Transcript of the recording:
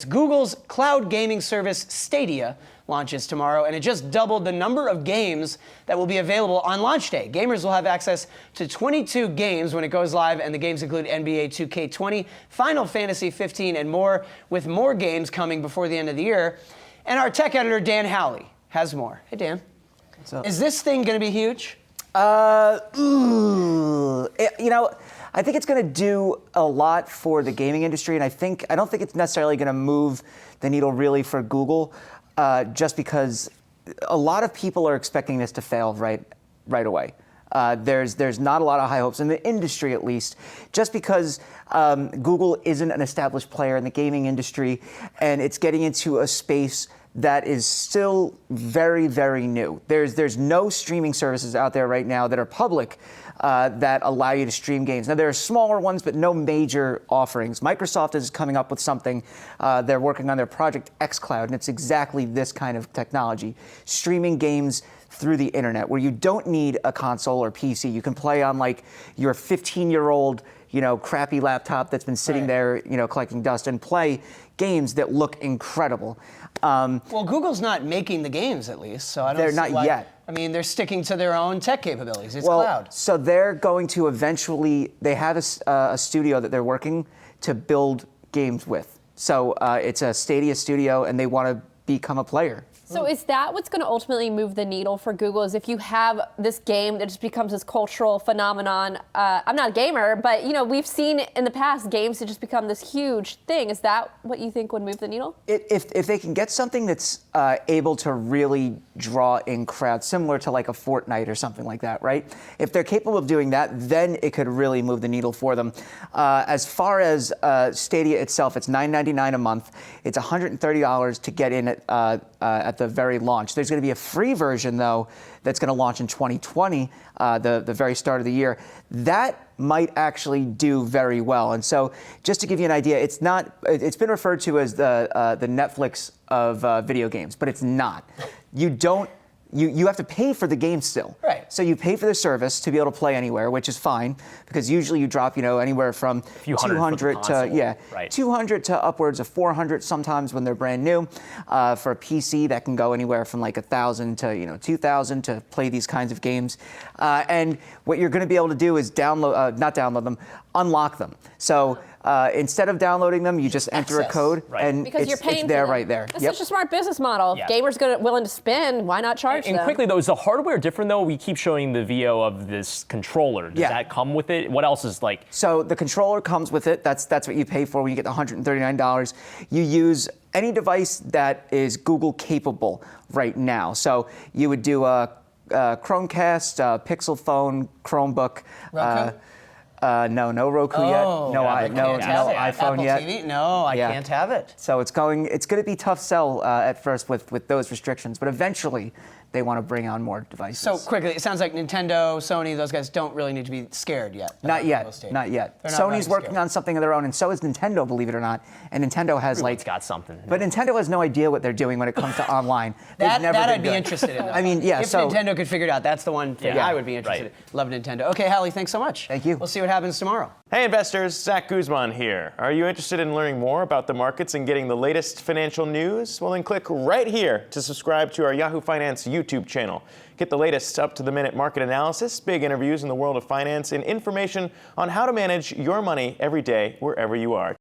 Google's cloud gaming service Stadia launches tomorrow, and it just doubled the number of games that will be available on launch day. Gamers will have access to 22 games when it goes live, and the games include NBA 2K20, Final Fantasy 15, and more, with more games coming before the end of the year. And our tech editor, Dan Howley, has more. Hey, Dan. What's up? Is this thing going to be huge? I think it's going to do a lot for the gaming industry, and I don't think it's necessarily going to move the needle really for Google, just because a lot of people are expecting this to fail right away. There's not a lot of high hopes in the industry, at least, just because Google isn't an established player in the gaming industry, and it's getting into a space that is still very, very new. There's no streaming services out there right now that are public that allow you to stream games. Now, there are smaller ones, but no major offerings. Microsoft is coming up with something. They're working on their Project xCloud, and it's exactly this kind of technology, streaming games through the internet, where you don't need a console or PC. You can play on like your 15-year-old, crappy laptop that's been sitting there, collecting dust, and play games that look incredible. Well, Google's not making the games, at least, so I don't see why. They're not yet. I mean, they're sticking to their own tech capabilities. It's cloud. So they're going to eventually, they have a studio that they're working to build games with. So it's a Stadia studio, and they want to become a player. So is that what's going to ultimately move the needle for Google, is if you have this game that just becomes this cultural phenomenon? I'm not a gamer, but we've seen in the past games that just become this huge thing. Is that what you think would move the needle? If they can get something that's able to really draw in crowds, similar to like a Fortnite or something like that, right? If they're capable of doing that, then it could really move the needle for them. As far as Stadia itself, it's $9.99 a month. It's $130 to get in at the very launch. There's going to be a free version, though, that's going to launch in 2020, the very start of the year. That might actually do very well. And so, just to give you an idea, it's been referred to as the Netflix of video games, but it's not. You have to pay for the game still. Right. So you pay for the service to be able to play anywhere, which is fine, because usually you drop, anywhere from 200 to 200 to upwards of 400 sometimes when they're brand new. For a PC, that can go anywhere from like 1,000 to 2,000 to play these kinds of games. And what you're going to be able to do is not download them, unlock them. So instead of downloading them, you just enter a code, and because you're paying it's there for them. right there. That's such a smart business model. If gamers willing to spend, why not charge them? And quickly, though, is the hardware different, though? We keep showing the video of this controller. Does that come with it? What else is like? So the controller comes with it. That's what you pay for when you get the $139. You use any device that is Google capable right now. So you would do a Chromecast, Pixel phone, Chromebook. Roku? No Roku yet. No iPhone Apple yet. TV? No, I can't have it. So it's going to be tough sell at first with those restrictions, but eventually they want to bring on more devices. So quickly, it sounds like Nintendo, Sony, those guys don't really need to be scared yet. Not yet. Sony's working on something of their own, and so is Nintendo, believe it or not. And Nintendo has Everyone's got something. But Nintendo has no idea what they're doing when it comes to online. that I'd be interested in. Though. I mean, yeah. If Nintendo could figure it out, that's the one thing I would be interested in. Love Nintendo. Okay, Howley, thanks so much. Thank you. We'll see what happens tomorrow. Hey investors, Zach Guzman here. Are you interested in learning more about the markets and getting the latest financial news? Well, then click right here to subscribe to our Yahoo Finance YouTube channel. Get the latest up-to-the-minute market analysis, big interviews in the world of finance, and information on how to manage your money every day wherever you are.